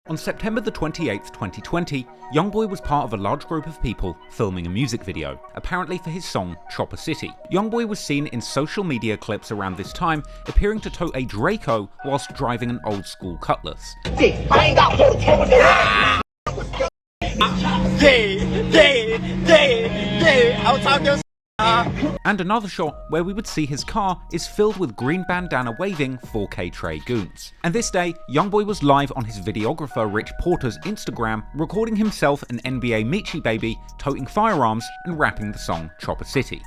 On September the 28th, 2020, YoungBoy was part of a large group of people filming a music video, apparently for his song Chopper City. YoungBoy was seen in social media clips around this time, appearing to tote a Draco whilst driving an old school Cutlass. And another shot where we would see his car is filled with green bandana waving 4K Trey goons. And this day, YoungBoy was live on his videographer Rich Porter's Instagram, recording himself an NBA Michi baby, toting firearms and rapping the song Chopper City.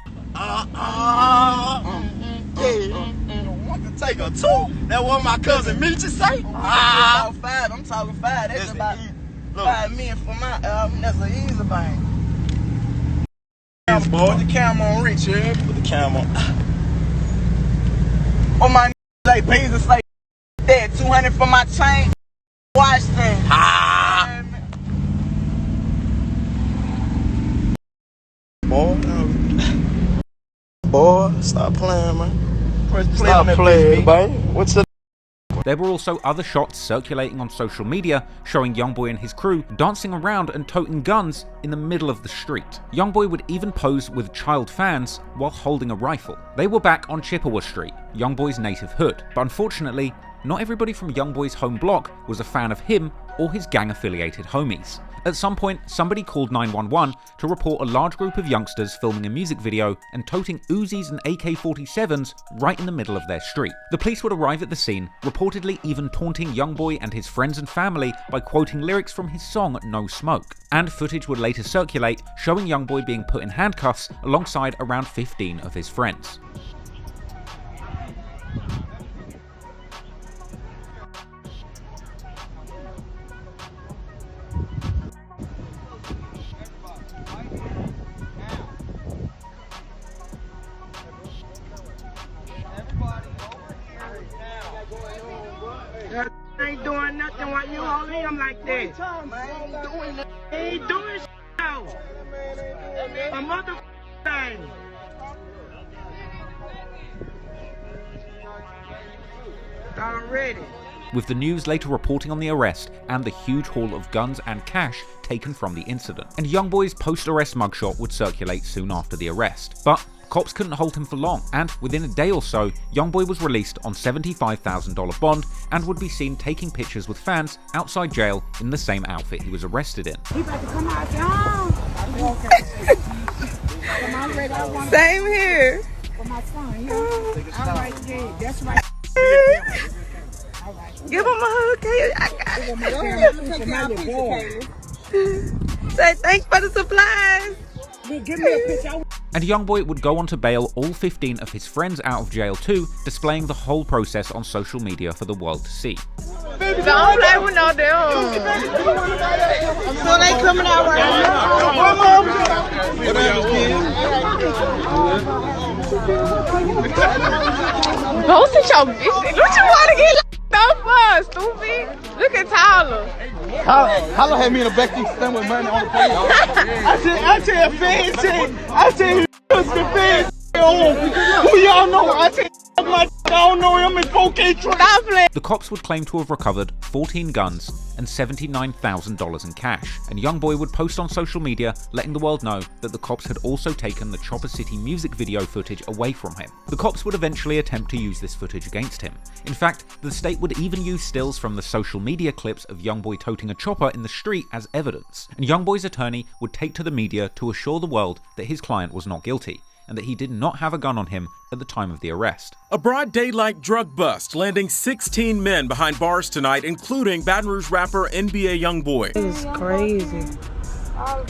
Take a two. That what my cousin Michi say. I'm talking five. That's about 5 million for my album. That's an easy thing. Put the camera on Rich, yeah? Put the camera on. Oh, my like Bezos say that 200 for my chain. Watch that. Boy, stop playing, man. Stop playing, man. What's the... There were also other shots circulating on social media showing YoungBoy and his crew dancing around and toting guns in the middle of the street. YoungBoy would even pose with child fans while holding a rifle. They were back on Chippewa Street, YoungBoy's native hood, but unfortunately, not everybody from YoungBoy's home block was a fan of him or his gang-affiliated homies. At some point, somebody called 911 to report a large group of youngsters filming a music video and toting Uzis and AK-47s right in the middle of their street. The police would arrive at the scene, reportedly even taunting YoungBoy and his friends and family by quoting lyrics from his song No Smoke. And footage would later circulate, showing YoungBoy being put in handcuffs alongside around 15 of his friends. I ain't doing nothing while you holding him like that. He ain't doing shit now. A mother thing. Already. With the news later reporting on the arrest and the huge haul of guns and cash taken from the incident. And YoungBoy's post-arrest mugshot would circulate soon after the arrest. But cops couldn't hold him for long, and within a day or so, YoungBoy was released on $75,000 bond and would be seen taking pictures with fans outside jail in the same outfit he was arrested in. He about to come out, John. Same here. For my son, all right, yeah, that's right. All right. Give him a hug, Kaylee. I got it. Say thanks for the supplies. Give me a picture. And YoungBoy would go on to bail all 15 of his friends out of jail too, displaying the whole process on social media for the world to see. Don't play with no damn. So they coming out right now. Post it your bitch. What you want to get locked up for, stupid? Look at Tyler. Tyler had me in the back seat stand with money on the police. I tell fans shit. I tell you the fans who y'all know. I tell you my I don't know him in 4K Trey. Stop playing. The cops would claim to have recovered 14 guns and $79,000 in cash, and YoungBoy would post on social media letting the world know that the cops had also taken the Chopper City music video footage away from him. The cops would eventually attempt to use this footage against him. In fact, the state would even use stills from the social media clips of YoungBoy toting a chopper in the street as evidence, and YoungBoy's attorney would take to the media to assure the world that his client was not guilty, and that he did not have a gun on him at the time of the arrest. A broad daylight drug bust, landing 16 men behind bars tonight, including Baton Rouge rapper NBA YoungBoy. It's crazy.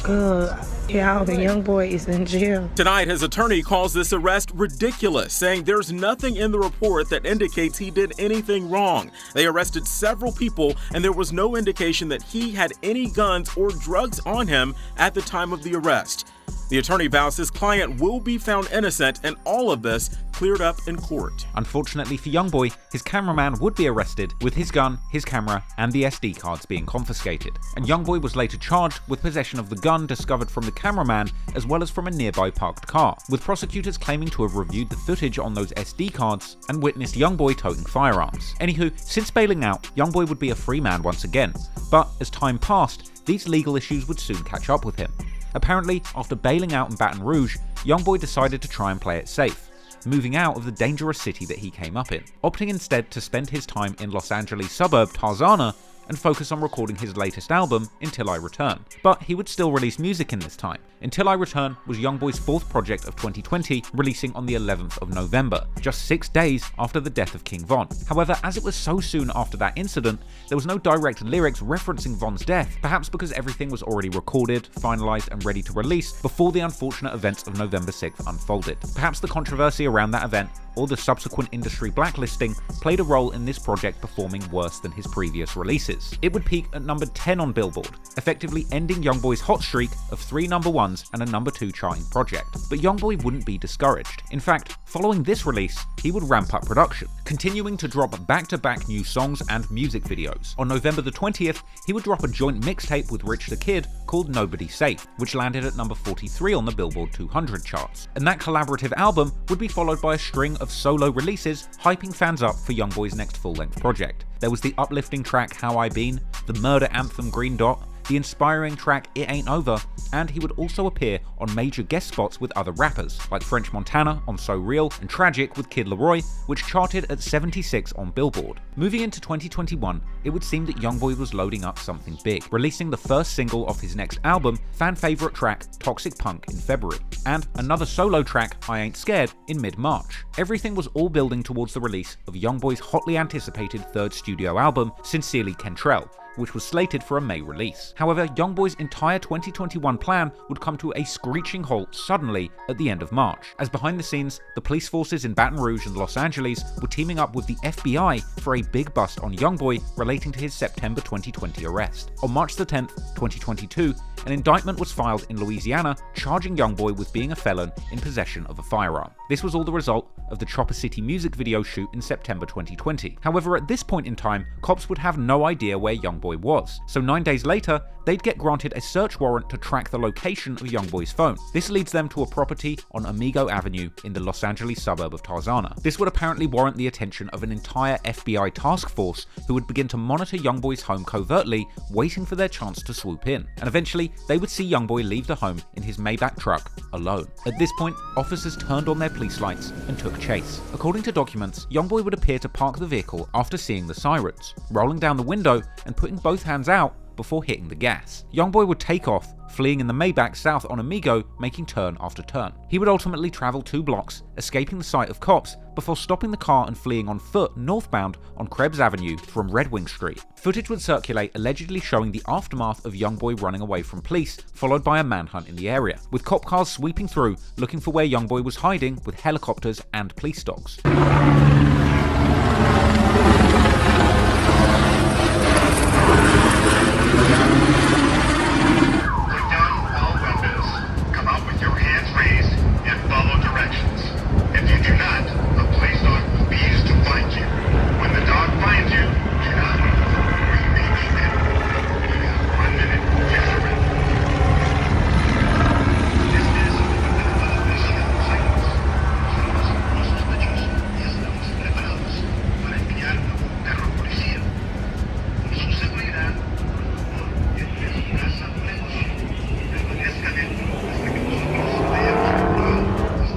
Good. Yeah, the YoungBoy is in jail. Tonight, his attorney calls this arrest ridiculous, saying there's nothing in the report that indicates he did anything wrong. They arrested several people, and there was no indication that he had any guns or drugs on him at the time of the arrest. The attorney vows his client will be found innocent and all of this cleared up in court. Unfortunately for YoungBoy, his cameraman would be arrested, with his gun, his camera, and the SD cards being confiscated. And YoungBoy was later charged with possession of the gun discovered from the cameraman, as well as from a nearby parked car, with prosecutors claiming to have reviewed the footage on those SD cards and witnessed YoungBoy toting firearms. Anywho, since bailing out, YoungBoy would be a free man once again, but as time passed, these legal issues would soon catch up with him. Apparently, after bailing out in Baton Rouge, YoungBoy decided to try and play it safe, moving out of the dangerous city that he came up in, opting instead to spend his time in Los Angeles suburb Tarzana and focus on recording his latest album, Until I Return. But he would still release music in this time. Until I Return was YoungBoy's fourth project of 2020, releasing on the 11th of November, just 6 days after the death of King Von. However, as it was so soon after that incident, there was no direct lyrics referencing Von's death, perhaps because everything was already recorded, finalized, and ready to release before the unfortunate events of November 6th unfolded. Perhaps the controversy around that event or the subsequent industry blacklisting played a role in this project performing worse than his previous releases. It would peak at number 10 on Billboard, effectively ending YoungBoy's hot streak of 3 number 1s and a number 2 charting project. But YoungBoy wouldn't be discouraged. In fact, following this release, he would ramp up production, continuing to drop back-to-back new songs and music videos. On November the 20th, he would drop a joint mixtape with Rich the Kid called Nobody Safe, which landed at number 43 on the Billboard 200 charts. And that collaborative album would be followed by a string of solo releases, hyping fans up for YoungBoy's next full-length project. There was the uplifting track How I Been, the murder anthem Green Dot, the inspiring track It Ain't Over, and he would also appear on major guest spots with other rappers, like French Montana on So Real and Tragic with Kid Laroi, which charted at 76 on Billboard. Moving into 2021, it would seem that YoungBoy was loading up something big, releasing the first single of his next album, fan favorite track Toxic Punk in February, and another solo track, I Ain't Scared, in mid-March. Everything was all building towards the release of YoungBoy's hotly anticipated third studio album, Sincerely Kentrell, which was slated for a May release. However, YoungBoy's entire 2021 plan would come to a screeching halt suddenly at the end of March, as behind the scenes, the police forces in Baton Rouge and Los Angeles were teaming up with the FBI for a big bust on YoungBoy relating to his September 2020 arrest. On March the 10th, 2022, an indictment was filed in Louisiana charging YoungBoy with being a felon in possession of a firearm. This was all the result of the Chopper City music video shoot in September 2020. However, at this point in time, cops would have no idea where YoungBoy was, so 9 days later, they'd get granted a search warrant to track the location of YoungBoy's phone. This leads them to a property on Amigo Avenue in the Los Angeles suburb of Tarzana. This would apparently warrant the attention of an entire FBI task force who would begin to monitor YoungBoy's home covertly, waiting for their chance to swoop in. And eventually, they would see YoungBoy leave the home in his Maybach truck alone. At this point, officers turned on their police lights and took chase. According to documents, YoungBoy would appear to park the vehicle after seeing the sirens, rolling down the window and putting both hands out before hitting the gas. YoungBoy would take off, fleeing in the Maybach south on Amigo, making turn after turn. He would ultimately travel 2 blocks, escaping the sight of cops, before stopping the car and fleeing on foot northbound on Krebs Avenue from Red Wing Street. Footage would circulate allegedly showing the aftermath of YoungBoy running away from police, followed by a manhunt in the area, with cop cars sweeping through looking for where YoungBoy was hiding with helicopters and police dogs.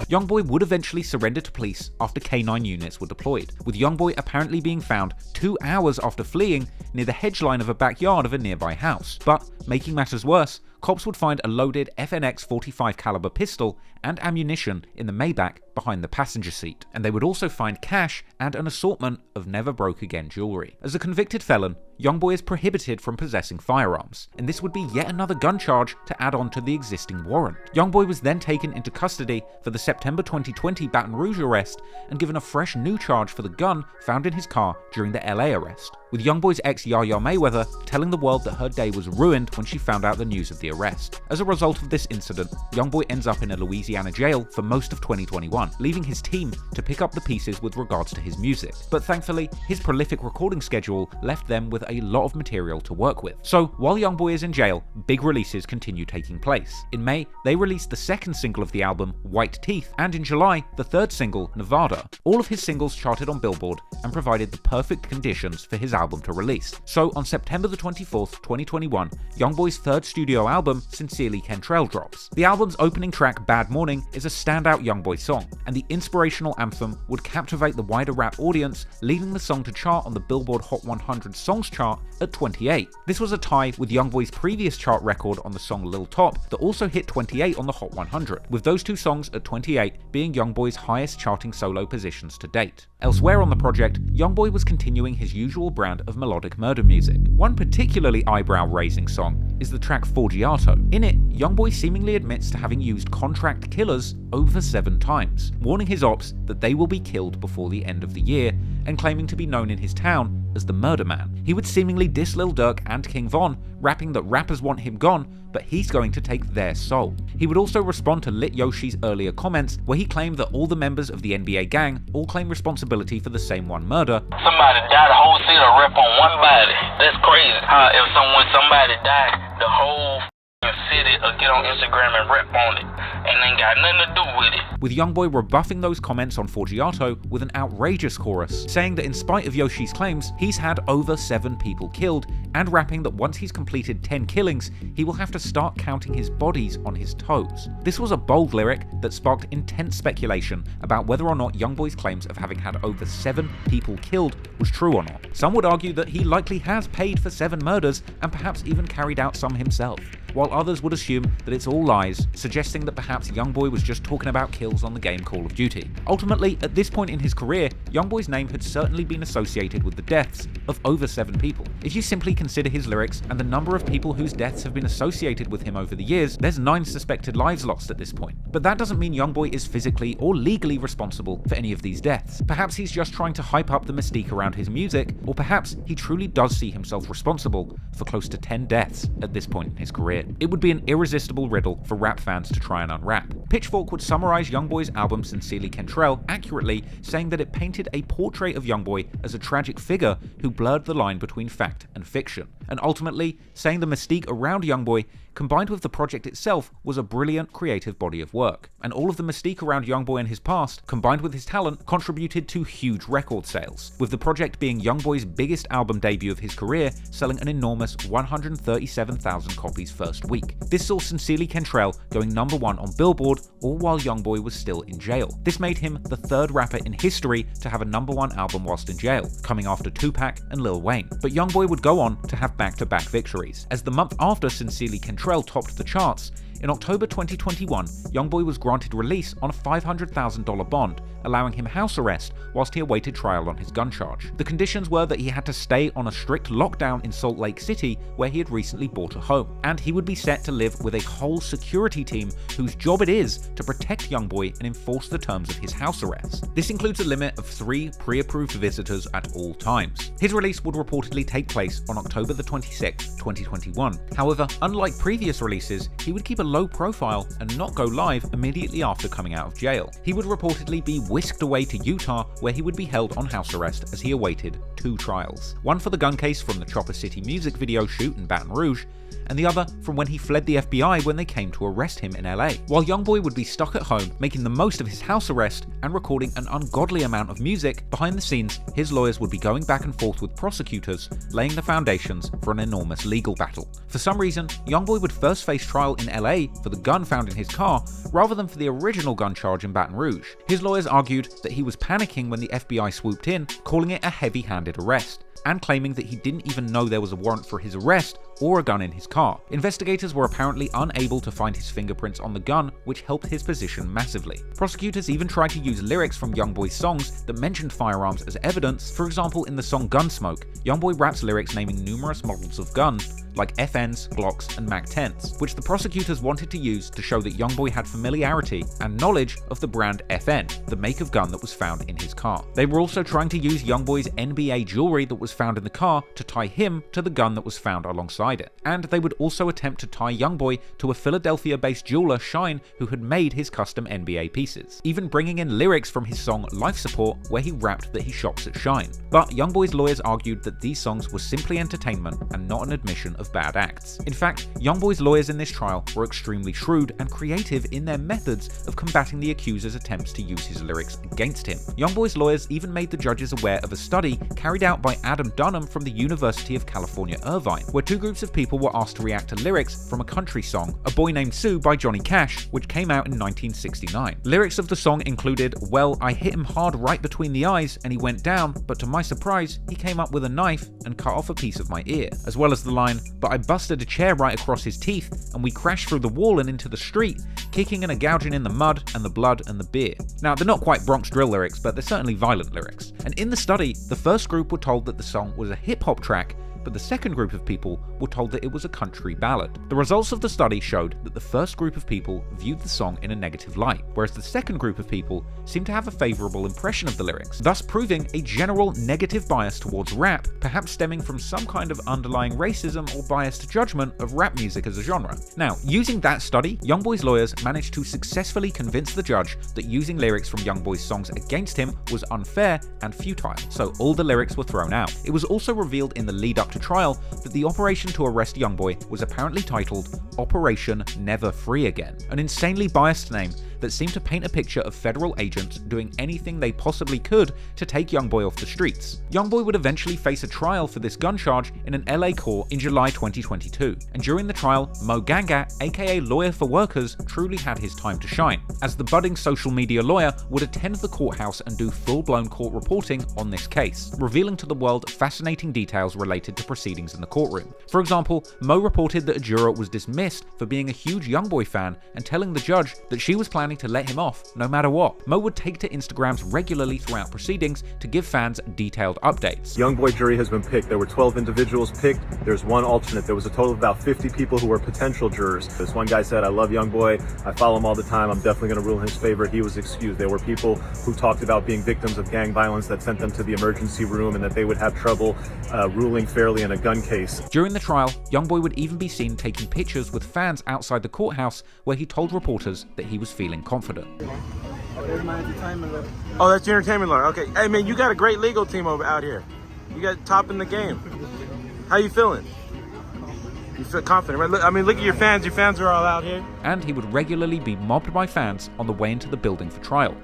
YoungBoy would eventually surrender to police after K9 units were deployed, with YoungBoy apparently being found 2 hours after fleeing near the hedge line of a backyard of a nearby house. But, making matters worse, cops would find a loaded FNX 45 caliber pistol and ammunition in the Maybach behind the passenger seat, and they would also find cash and an assortment of never broke again jewelry. As a convicted felon, YoungBoy is prohibited from possessing firearms, and this would be yet another gun charge to add on to the existing warrant. YoungBoy was then taken into custody for the September 2020 Baton Rouge arrest and given a fresh new charge for the gun found in his car during the LA arrest, with YoungBoy's ex Yaya Mayweather telling the world that her day was ruined when she found out the news of the arrest. As a result of this incident, YoungBoy ends up in a Louisiana jail for most of 2021, leaving his team to pick up the pieces with regards to his music. But thankfully, his prolific recording schedule left them with a lot of material to work with. So while YoungBoy is in jail, big releases continue taking place. In May, they released the second single of the album, White Teeth, and in July, the third single, Nevada. All of his singles charted on Billboard and provided the perfect conditions for his album to release. So on September the 24th, 2021, YoungBoy's third studio album, Sincerely Kentrell, drops. The album's opening track, Bad Morning, is a standout YoungBoy song, and the inspirational anthem would captivate the wider rap audience, leading the song to chart on the Billboard Hot 100 Songs chart at 28. This was a tie with YoungBoy's previous chart record on the song Lil Top that also hit 28 on the Hot 100, with those two songs at 28 being YoungBoy's highest charting solo positions to date. Elsewhere on the project, YoungBoy was continuing his usual brand of melodic murder music. One particularly eyebrow-raising song is the track Forgiato. In it, YoungBoy seemingly admits to having used contract killers over 7 times, warning his ops that they will be killed before the end of the year, and claiming to be known in his town as the Murder Man. He would seemingly diss Lil Durk and King Von, rapping that rappers want him gone, but he's going to take their soul. He would also respond to Lit Yoshi's earlier comments, where he claimed that all the members of the NBA gang all claim responsibility for the same one murder. Somebody died, the whole city rip on one body. That's crazy. How if somebody died, the whole city will get on Instagram and rip on it, and ain't got nothing to do with it. With YoungBoy rebuffing those comments on Forgiato with an outrageous chorus, saying that in spite of Yoshi's claims, he's had over 7 people killed, and rapping that once he's completed 10 killings, he will have to start counting his bodies on his toes. This was a bold lyric that sparked intense speculation about whether or not YoungBoy's claims of having had over 7 people killed was true or not. Some would argue that he likely has paid for 7 murders and perhaps even carried out some himself, while others would assume that it's all lies, suggesting that perhaps YoungBoy was just talking about kills on the game Call of Duty. Ultimately, at this point in his career, YoungBoy's name had certainly been associated with the deaths of over 7 people. If you simply consider his lyrics and the number of people whose deaths have been associated with him over the years, there's 9 suspected lives lost at this point. But that doesn't mean YoungBoy is physically or legally responsible for any of these deaths. Perhaps he's just trying to hype up the mystique around his music, or perhaps he truly does see himself responsible for close to 10 deaths at this point in his career. It would be an irresistible riddle for rap fans to try and unwrap. Pitchfork would summarize YoungBoy's album Sincerely Kentrell accurately, saying that it painted a portrait of YoungBoy as a tragic figure who blurred the line between fact and fiction, and ultimately saying the mystique around YoungBoy combined with the project itself was a brilliant creative body of work. And all of the mystique around YoungBoy and his past, combined with his talent, contributed to huge record sales, with the project being YoungBoy's biggest album debut of his career, selling an enormous 137,000 copies first week. This saw Sincerely Kentrell going #1 on Billboard, all while YoungBoy was still in jail. This made him the 3rd rapper in history to have a #1 album whilst in jail, coming after Tupac and Lil Wayne. But YoungBoy would go on to have back-to-back victories. As the month after Sincerely Kentrell topped the charts, in October 2021, YoungBoy was granted release on a $500,000 bond, allowing him house arrest whilst he awaited trial on his gun charge. The conditions were that he had to stay on a strict lockdown in Salt Lake City, where he had recently bought a home, and he would be set to live with a whole security team whose job it is to protect YoungBoy and enforce the terms of his house arrest. This includes a limit of 3 pre-approved visitors at all times. His release would reportedly take place on October the 26th, 2021. However, unlike previous releases, he would keep a low profile and not go live immediately after coming out of jail. He would reportedly be whisked away to Utah, where he would be held on house arrest as he awaited 2 trials. One for the gun case from the Chopper City music video shoot in Baton Rouge, and the other from when he fled the FBI when they came to arrest him in LA. While YoungBoy would be stuck at home, making the most of his house arrest and recording an ungodly amount of music, behind the scenes, his lawyers would be going back and forth with prosecutors, laying the foundations for an enormous legal battle. For some reason, YoungBoy would first face trial in LA for the gun found in his car, rather than for the original gun charge in Baton Rouge. His lawyers argued that he was panicking when the FBI swooped in, calling it a heavy-handed arrest, and claiming that he didn't even know there was a warrant for his arrest or a gun in his car. Investigators were apparently unable to find his fingerprints on the gun, which helped his position massively. Prosecutors even tried to use lyrics from YoungBoy's songs that mentioned firearms as evidence. For example, in the song Gunsmoke, YoungBoy raps lyrics naming numerous models of guns, like FNs, Glocks, and MAC-10s, which the prosecutors wanted to use to show that YoungBoy had familiarity and knowledge of the brand FN, the make of gun that was found in his car. They were also trying to use YoungBoy's NBA jewelry that was found in the car to tie him to the gun that was found alongside it. And they would also attempt to tie YoungBoy to a Philadelphia-based jeweler, Shine, who had made his custom NBA pieces, even bringing in lyrics from his song Life Support, where he rapped that he shops at Shine. But YoungBoy's lawyers argued that these songs were simply entertainment and not an admission of bad acts. In fact, YoungBoy's lawyers in this trial were extremely shrewd and creative in their methods of combating the accuser's attempts to use his lyrics against him. YoungBoy's lawyers even made the judges aware of a study carried out by Adam Dunham from the University of California, Irvine, where two groups of people were asked to react to lyrics from a country song, A Boy Named Sue by Johnny Cash, which came out in 1969. Lyrics of the song included, "Well, I hit him hard right between the eyes and he went down, but to my surprise, he came up with a knife and cut off a piece of my ear," as well as the line, "But I busted a chair right across his teeth and we crashed through the wall and into the street, kicking and a gouging in the mud and the blood and the beer." Now, they're not quite Bronx drill lyrics, but they're certainly violent lyrics. And in the study, the first group were told that the song was a hip-hop track, but the second group of people were told that it was a country ballad. The results of the study showed that the first group of people viewed the song in a negative light, whereas the second group of people seemed to have a favorable impression of the lyrics, thus proving a general negative bias towards rap, perhaps stemming from some kind of underlying racism or biased judgment of rap music as a genre. Now, using that study, YoungBoy's lawyers managed to successfully convince the judge that using lyrics from YoungBoy's songs against him was unfair and futile, so all the lyrics were thrown out. It was also revealed in the lead up to trial that the operation to arrest YoungBoy was apparently titled Operation Never Free Again, an insanely biased name that seemed to paint a picture of federal agents doing anything they possibly could to take YoungBoy off the streets. YoungBoy would eventually face a trial for this gun charge in an LA court in July 2022, and during the trial, Mo Ganga, aka Lawyer for Workers, truly had his time to shine, as the budding social media lawyer would attend the courthouse and do full-blown court reporting on this case, revealing to the world fascinating details related to proceedings in the courtroom. For example, Mo reported that a juror was dismissed for being a huge YoungBoy fan and telling the judge that she was planning to let him off no matter what. Mo would take to Instagrams regularly throughout proceedings to give fans detailed updates. YoungBoy jury has been picked. There were 12 individuals picked. There's one alternate. There was a total of about 50 people who were potential jurors. This one guy said, "I love YoungBoy. I follow him all the time. I'm definitely going to rule in his favor." He was excused. There were people who talked about being victims of gang violence that sent them to the emergency room and that they would have trouble ruling fairly in a gun case. During the trial, YoungBoy would even be seen taking pictures with fans outside the courthouse, where he told reporters that he was feeling confident. Oh, that's your entertainment lawyer. Okay. Hey, man, you got a great legal team out here. You got top in the game. How you feeling? You feel confident, right? Look at your fans. Your fans are all out here. And he would regularly be mobbed by fans on the way into the building for trial.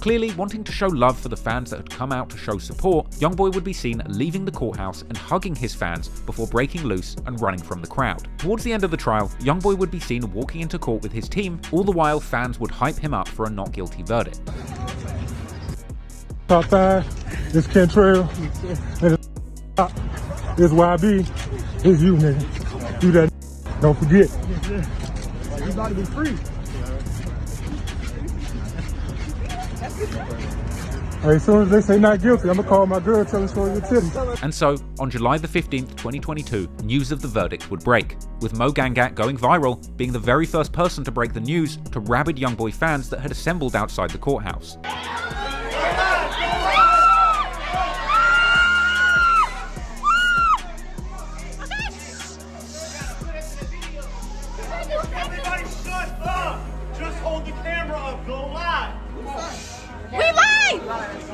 Clearly wanting to show love for the fans that had come out to show support, YoungBoy would be seen leaving the courthouse and hugging his fans before breaking loose and running from the crowd. Towards the end of the trial, YoungBoy would be seen walking into court with his team, all the while fans would hype him up for a not guilty verdict. Outside, this Kentrell, This YB. It's you, nigga. Do that. Don't forget. You about to be free. As soon as they say not guilty, I'm gonna call my girl, tell her show your titties. And so, on July the 15th, 2022, news of the verdict would break, with Mo Gangat going viral, being the very first person to break the news to rabid YoungBoy fans that had assembled outside the courthouse. Everybody shut up! Just hold the camera up, don't lie! We lied!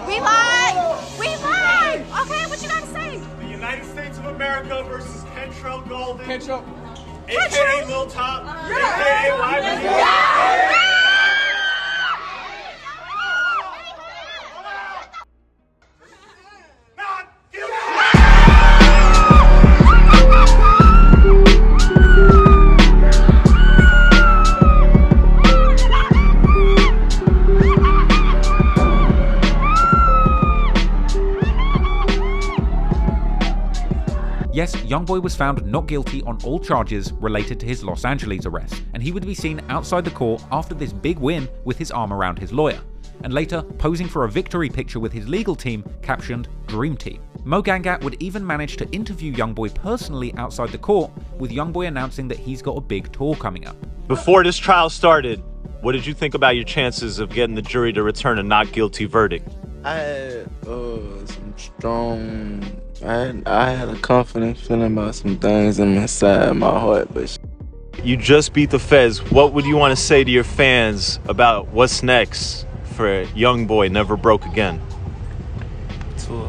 We lied! We lied! Okay, what you gotta say? The United States of America versus Kentrell Golden. Kentrell. AKA Lil Top. AKA YB. Yes, YoungBoy was found not guilty on all charges related to his Los Angeles arrest, and he would be seen outside the court after this big win with his arm around his lawyer, and later posing for a victory picture with his legal team captioned Dream Team. Mo Gangat would even manage to interview YoungBoy personally outside the court, with YoungBoy announcing that he's got a big tour coming up. Before this trial started, what did you think about your chances of getting the jury to return a not guilty verdict? I had some strong. I had a confident feeling about some things inside my heart, but You just beat the feds. What would you want to say to your fans about what's next for YoungBoy Never Broke Again? tour.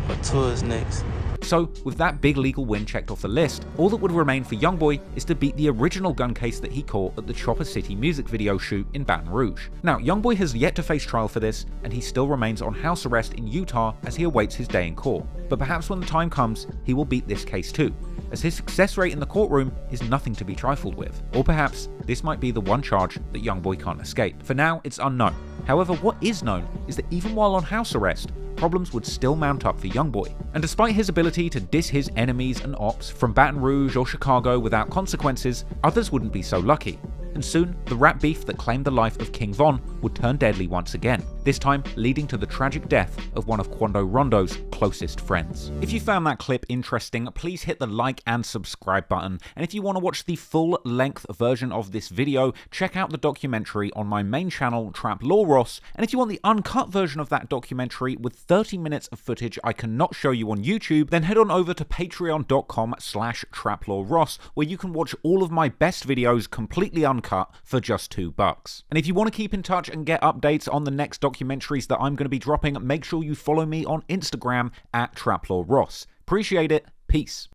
What tour is next? So, with that big legal win checked off the list, all that would remain for YoungBoy is to beat the original gun case that he caught at the Chopper City music video shoot in Baton Rouge. Now, YoungBoy has yet to face trial for this, and he still remains on house arrest in Utah as he awaits his day in court. But perhaps when the time comes, he will beat this case too, as his success rate in the courtroom is nothing to be trifled with. Or perhaps, this might be the one charge that YoungBoy can't escape. For now, it's unknown. However, what is known is that even while on house arrest, problems would still mount up for YoungBoy. And despite his ability to diss his enemies and ops from Baton Rouge or Chicago without consequences, others wouldn't be so lucky. And soon, the rap beef that claimed the life of King Von would turn deadly once again, this time leading to the tragic death of one of Quando Rondo's closest friends. If you found that clip interesting, please hit the like and subscribe button, and if you want to watch the full-length version of this video, check out the documentary on my main channel, Trap Law Ross, and if you want the uncut version of that documentary with 30 minutes of footage I cannot show you on YouTube, then head on over to patreon.com/traplawross, where you can watch all of my best videos completely uncut for just $2. And if you want to keep in touch and get updates on the next documentaries that I'm going to be dropping, make sure you follow me on Instagram @traplawross. Appreciate it. Peace.